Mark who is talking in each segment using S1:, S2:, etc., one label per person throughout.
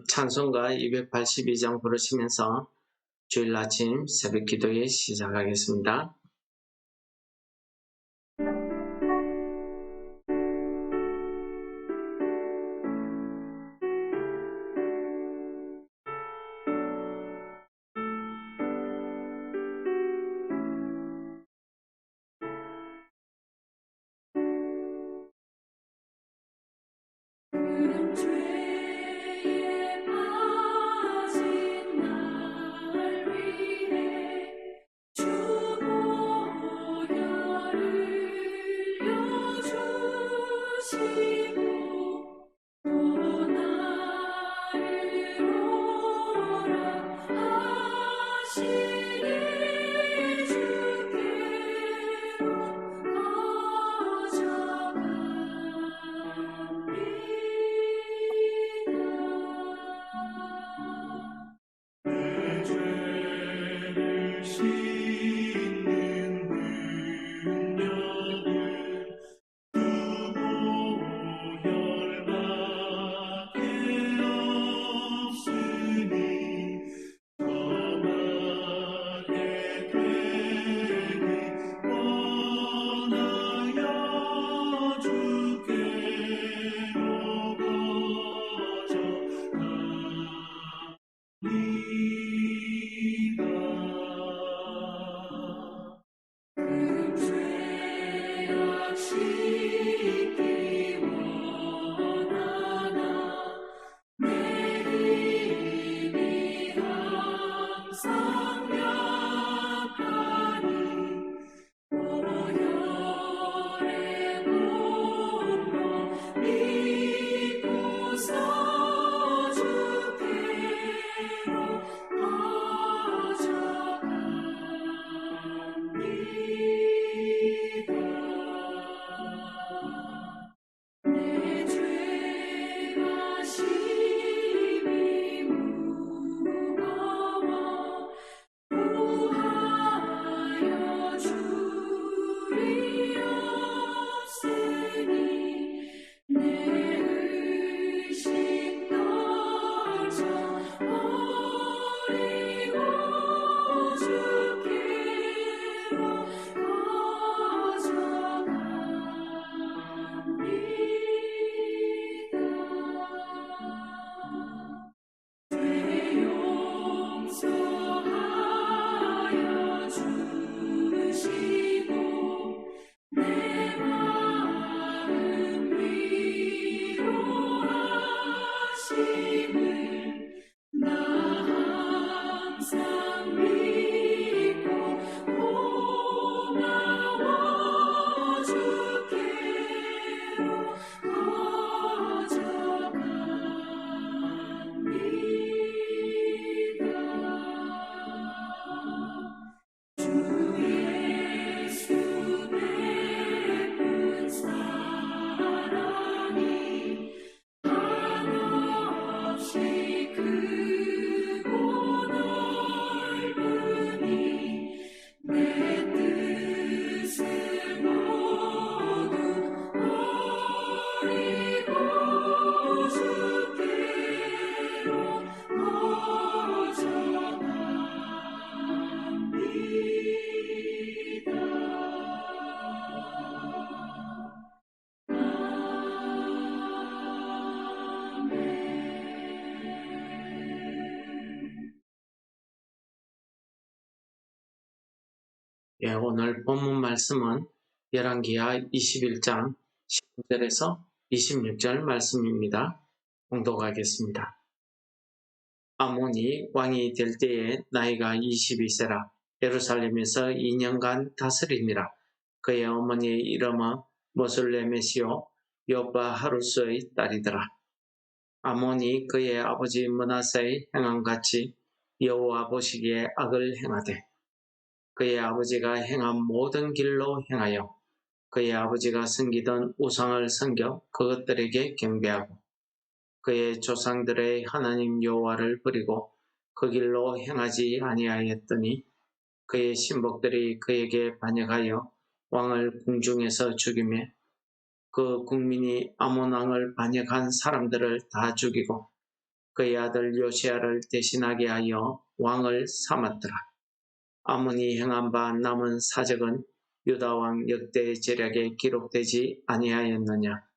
S1: 찬송가 282장 부르시면서 주일 아침 새벽 기도에 시작하겠습니다. 오늘 본문 말씀은 열왕기하 21장 19절에서 26절 말씀입니다. 봉독하겠습니다. 아몬이 왕이 될 때에 나이가 22세라 예루살렘에서 2년간 다스리니라. 그의 어머니의 이름은 모슬레메시오 요바 하루스의 딸이더라. 아몬이 그의 아버지 므낫세의 행함같이 여호와 보시기에 악을 행하되 그의 아버지가 행한 모든 길로 행하여 그의 아버지가 섬기던 우상을 섬겨 그것들에게 경배하고 그의 조상들의 하나님 여호와를 버리고 그 길로 행하지 아니하였더니 그의 신복들이 그에게 반역하여 왕을 궁중에서 죽이며 그 국민이 아몬 왕을 반역한 사람들을 다 죽이고 그의 아들 요시야를 대신하게 하여 왕을 삼았더라. 아몬이 행한 바 남은 사적은 유다왕 역대 제략에 기록되지 아니하였느냐.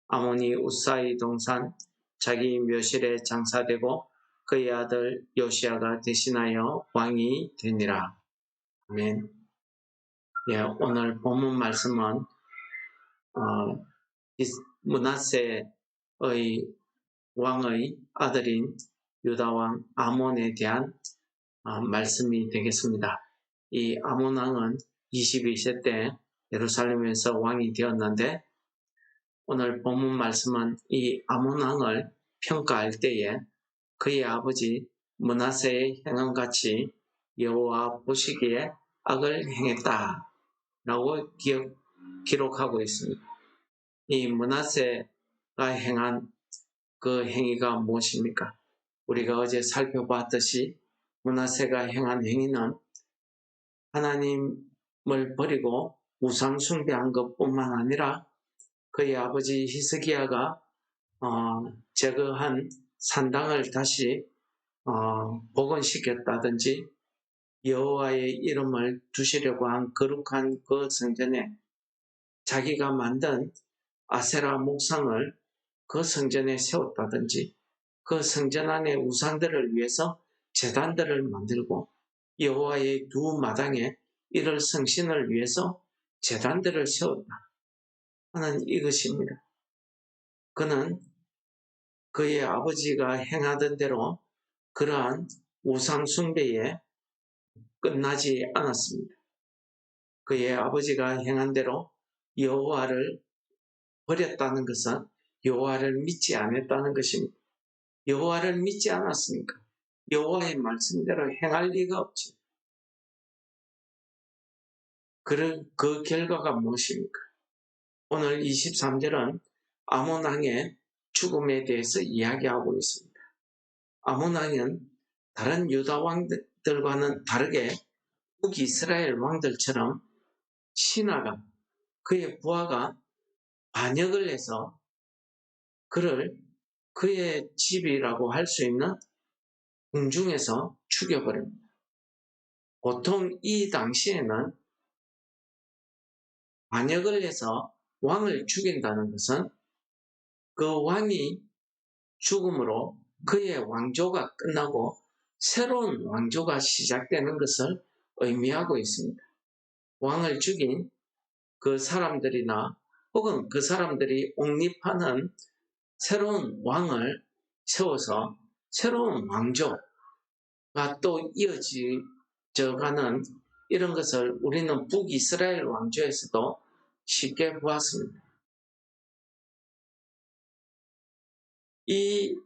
S1: 아몬이 우사의 동산 자기 묘실에 장사되고 그의 아들 요시야가 대신하여 왕이 되니라. 아멘. 예, 오늘 본문 말씀은 므낫세의 왕의 아들인 유다왕 아몬에 대한 말씀이 되겠습니다. 이 아몬 왕은 22세 때 예루살렘에서 왕이 되었는데 오늘 본문 말씀은 이 아몬 왕을 평가할 때에 그의 아버지 므낫세의 행함같이 여호와 보시기에 악을 행했다라고 기록하고 있습니다. 이 므낫세가 행한 그 행위가 무엇입니까? 우리가 어제 살펴봤듯이 므낫세가 행한 행위는 하나님을 버리고 우상 숭배한 것뿐만 아니라 그의 아버지 히스기야가 제거한 산당을 다시 복원시켰다든지 여호와의 이름을 두시려고 한 거룩한 그 성전에 자기가 만든 아세라 목상을 그 성전에 세웠다든지 그 성전 안에 우상들을 위해서 제단들을 만들고 여호와의 두 마당에 이를 성신을 위해서 제단들을 세웠다 하는 이것입니다. 그는 그의 아버지가 행하던 대로 그러한 우상 숭배에 끝나지 않았습니다. 그의 아버지가 행한 대로 여호와를 버렸다는 것은 여호와를 믿지 않았다는 것입니다. 여호와를 믿지 않았으니까 여호와의 말씀대로 행할 리가 없지. 그 결과가 무엇입니까? 오늘 23절은 아몬 왕의 죽음에 대해서 이야기하고 있습니다. 아몬 왕은 다른 유다 왕들과는 다르게 북이스라엘 왕들처럼 신하가 그의 부하가 반역을 해서 그를 그의 집이라고 할 수 있는 궁중에서 죽여버립니다. 보통 이 당시에는 반역을 해서 왕을 죽인다는 것은 그 왕이 죽음으로 그의 왕조가 끝나고 새로운 왕조가 시작되는 것을 의미하고 있습니다. 왕을 죽인 그 사람들이나 혹은 그 사람들이 옹립하는 새로운 왕을 세워서 새로운 왕조가 또 이어져가는 이런 것을 우리는 북이스라엘 왕조에서도 쉽게 보았습니다. 이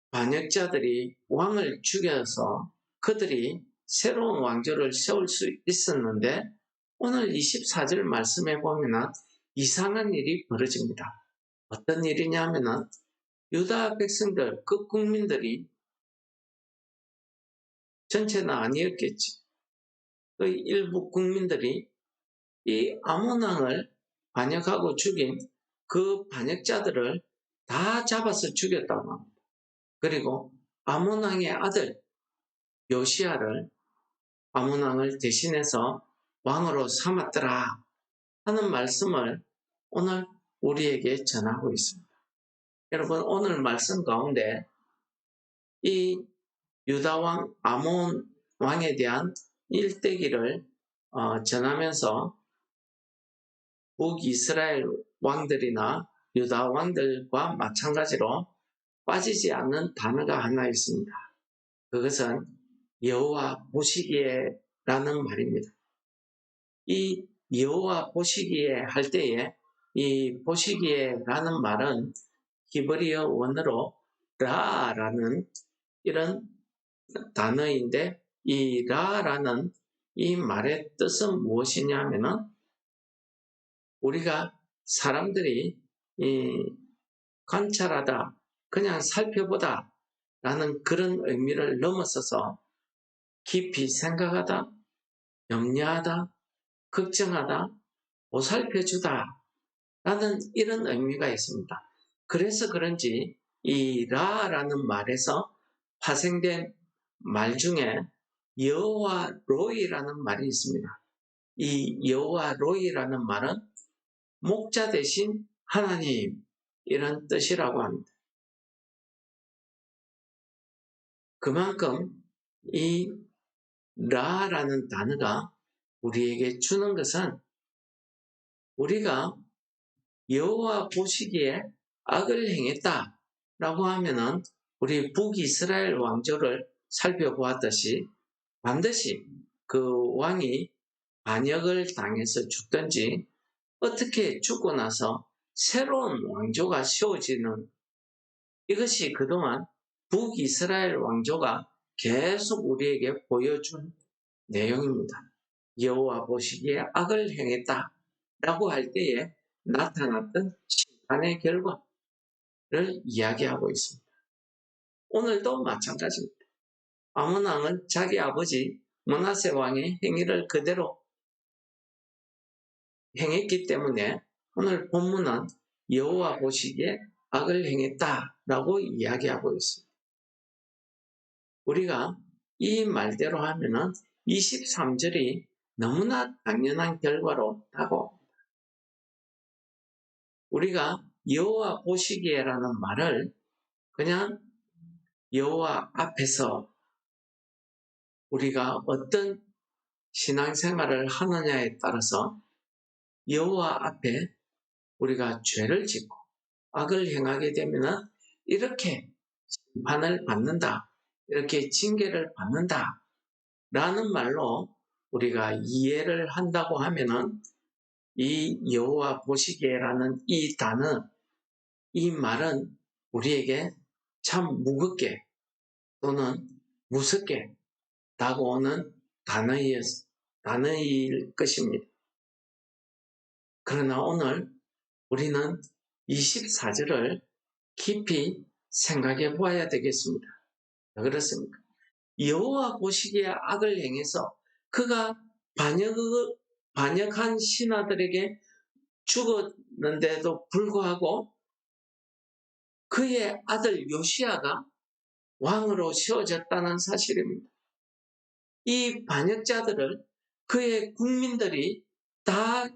S1: 반역자들이 왕을 죽여서 그들이 새로운 왕조를 세울 수 있었는데 오늘 24절 말씀에 보면 이상한 일이 벌어집니다. 어떤 일이냐면 유다 백성들, 그 국민들이 전체는 아니었겠지. 그 일부 국민들이 이 아몬 왕을 반역하고 죽인 그 반역자들을 다 잡아서 죽였다고 합니다. 그리고 아몬 왕의 아들 요시야를 아몬 왕을 대신해서 왕으로 삼았더라 하는 말씀을 오늘 우리에게 전하고 있습니다. 여러분, 오늘 말씀 가운데 이 유다 왕 아몬 왕에 대한 일대기를 전하면서 북이스라엘 왕들이나 유다 왕들과 마찬가지로 빠지지 않는 단어가 하나 있습니다. 그것은 여호와 보시기에라는 말입니다. 이 여호와 보시기에 할 때에 이 보시기에라는 말은 히브리어 원어로 라라는 이런 단어인데 이 라라는 이 말의 뜻은 무엇이냐면은 우리가 사람들이 관찰하다, 그냥 살펴보다 라는 그런 의미를 넘어서서 깊이 생각하다, 염려하다, 걱정하다, 보살펴주다 라는 이런 의미가 있습니다. 그래서 그런지 이 라라는 말에서 파생된 말 중에 여호와 로이라는 말이 있습니다. 이 여호와 로이라는 말은 목자 대신 하나님 이런 뜻이라고 합니다. 그만큼 이 라라는 단어가 우리에게 주는 것은 우리가 여호와 보시기에 악을 행했다라고 하면은 우리 북이스라엘 왕조를 살펴보았듯이 반드시 그 왕이 반역을 당해서 죽든지 어떻게 죽고 나서 새로운 왕조가 세워지는 이것이 그동안 북이스라엘 왕조가 계속 우리에게 보여준 내용입니다. 여호와 보시기에 악을 행했다라고 할 때에 나타났던 심판의 결과를 이야기하고 있습니다. 오늘도 마찬가지입니다. 아몬 왕은 자기 아버지 므낫세 왕의 행위를 그대로 행했기 때문에 오늘 본문은 여호와 보시기에 악을 행했다라고 이야기하고 있습니다. 우리가 이 말대로 하면은 23절이 너무나 당연한 결과로 다가옵니다. 우리가 여호와 보시기에라는 말을 그냥 여호와 앞에서 우리가 어떤 신앙생활을 하느냐에 따라서 여호와 앞에 우리가 죄를 짓고 악을 행하게 되면 이렇게 심판을 받는다, 이렇게 징계를 받는다 라는 말로 우리가 이해를 한다고 하면은 이 여호와 보시기에라는 이 단어, 이 말은 우리에게 참 무겁게 또는 무섭게 다가오는 단어일 것입니다. 그러나 오늘 우리는 24절을 깊이 생각해 보아야 되겠습니다. 왜 그렇습니까? 여호와 보시기에 악을 행해서 그가 반역한 신하들에게 죽었는데도 불구하고 그의 아들 요시야가 왕으로 세워졌다는 사실입니다. 이 반역자들을 그의 국민들이 다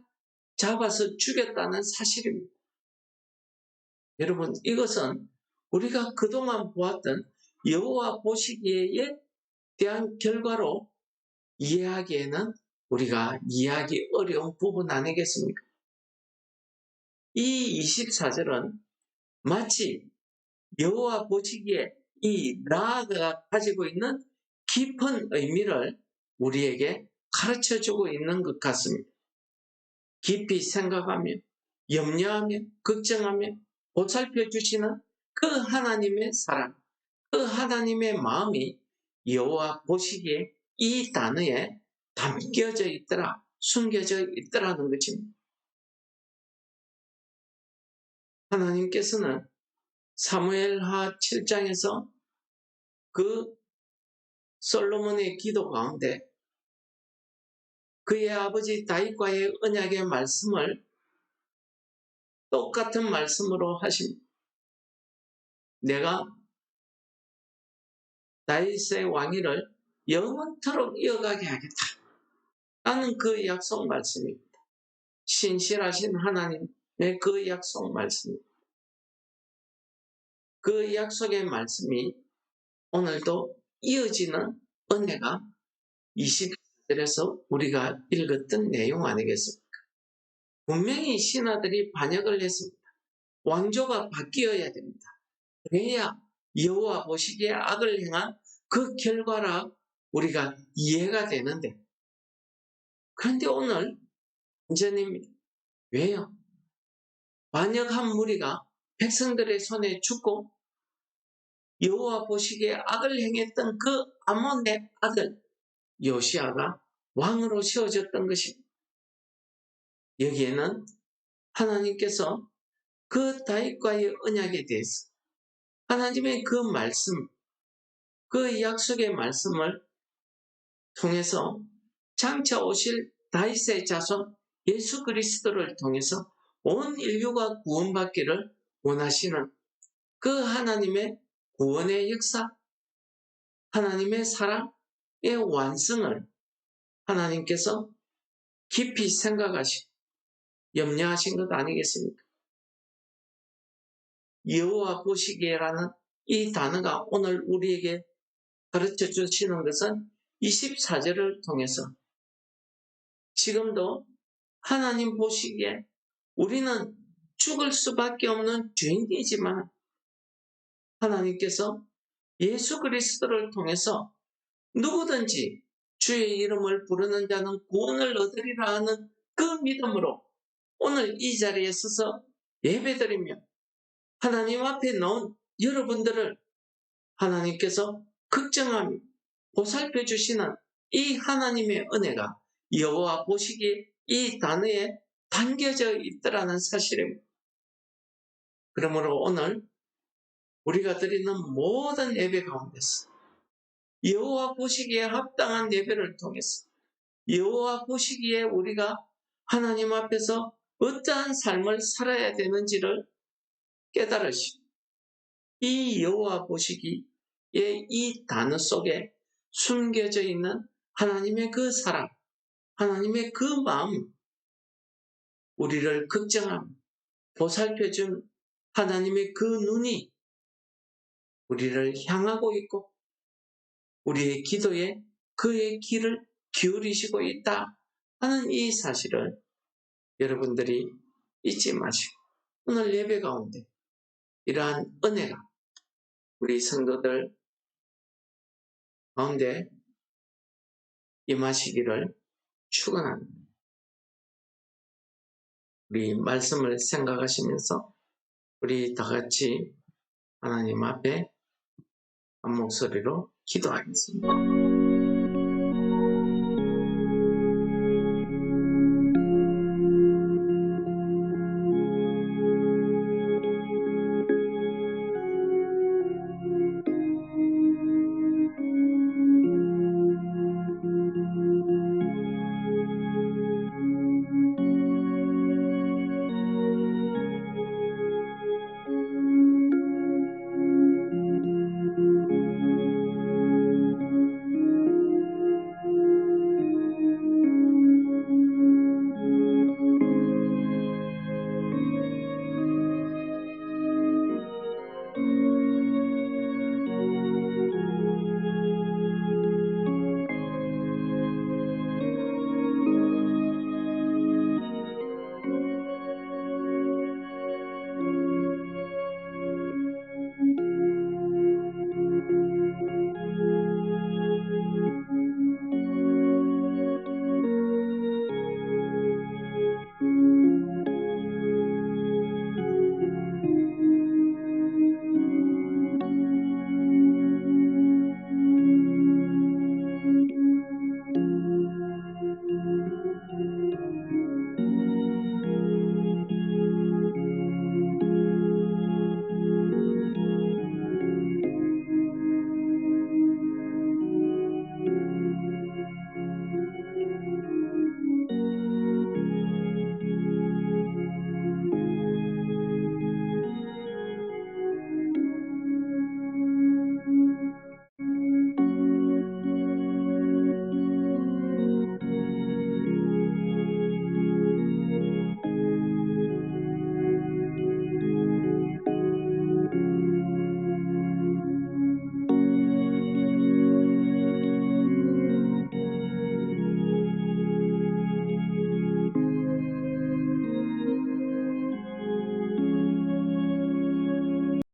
S1: 잡아서 죽였다는 사실입니다. 여러분, 이것은 우리가 그동안 보았던 여호와 보시기에 대한 결과로 이해하기에는 우리가 이해하기 어려운 부분 아니겠습니까? 이 24절은 마치 여호와 보시기에 이 라가 가지고 있는 깊은 의미를 우리에게 가르쳐주고 있는 것 같습니다. 깊이 생각하며 염려하며 걱정하며 보살펴 주시는 그 하나님의 사랑, 그 하나님의 마음이 여호와 보시기에 이 단어에 담겨져 있더라, 숨겨져 있더라는 것입니다. 하나님께서는 사무엘하 7장에서 그 솔로몬의 기도 가운데 그의 아버지 다윗과의 언약의 말씀을 똑같은 말씀으로 하십니다. 내가 다윗의 왕위를 영원토록 이어가게 하겠다. 라는 그 약속 말씀입니다. 신실하신 하나님의 그 약속 말씀입니다. 그 약속의 말씀이 오늘도 이어지는 은혜가 20절에서 우리가 읽었던 내용 아니겠습니까? 분명히 신하들이 반역을 했습니다. 왕조가 바뀌어야 됩니다. 그래야 여호와 보시기에 악을 행한 그 결과라 우리가 이해가 되는데, 그런데 오늘 완전히 왜요? 반역한 무리가 백성들의 손에 죽고 여호와 보시기에 악을 행했던 그 아몬의 아들 요시야가 왕으로 세워졌던 것입니다. 여기에는 하나님께서 그 다윗과의 언약에 대해서 하나님의 그 말씀, 그 약속의 말씀을 통해서 장차 오실 다윗의 자손 예수 그리스도를 통해서 온 인류가 구원받기를 원하시는 그 하나님의 구원의 역사, 하나님의 사랑의 완성을 하나님께서 깊이 생각하시고 염려하신 것 아니겠습니까? 여호와 보시기에라는 이 단어가 오늘 우리에게 가르쳐 주시는 것은 24절을 통해서 지금도 하나님 보시기에 우리는 죽을 수밖에 없는 죄인이지만 하나님께서 예수 그리스도를 통해서 누구든지 주의 이름을 부르는 자는 구원을 얻으리라 하는 그 믿음으로 오늘 이 자리에 서서 예배드리며 하나님 앞에 나온 여러분들을 하나님께서 걱정하며 보살펴 주시는 이 하나님의 은혜가 여호와 보시기에 이 단어에 담겨져 있더라는 사실입니다. 그러므로 오늘 우리가 드리는 모든 예배 가운데서 여호와 보시기에 합당한 예배를 통해서 여호와 보시기에 우리가 하나님 앞에서 어떠한 삶을 살아야 되는지를 깨달으시고 이 여호와 보시기에 이 단어 속에 숨겨져 있는 하나님의 그 사랑, 하나님의 그 마음, 우리를 걱정하며 보살펴준 하나님의 그 눈이 우리를 향하고 있고 우리의 기도에 그의 귀를 기울이시고 있다 하는 이 사실을 여러분들이 잊지 마시고 오늘 예배 가운데 이러한 은혜가 우리 성도들 가운데 임하시기를 축원합니다. 우리 말씀을 생각하시면서 우리 다 같이 하나님 앞에 한 목소리로 기도하겠습니다.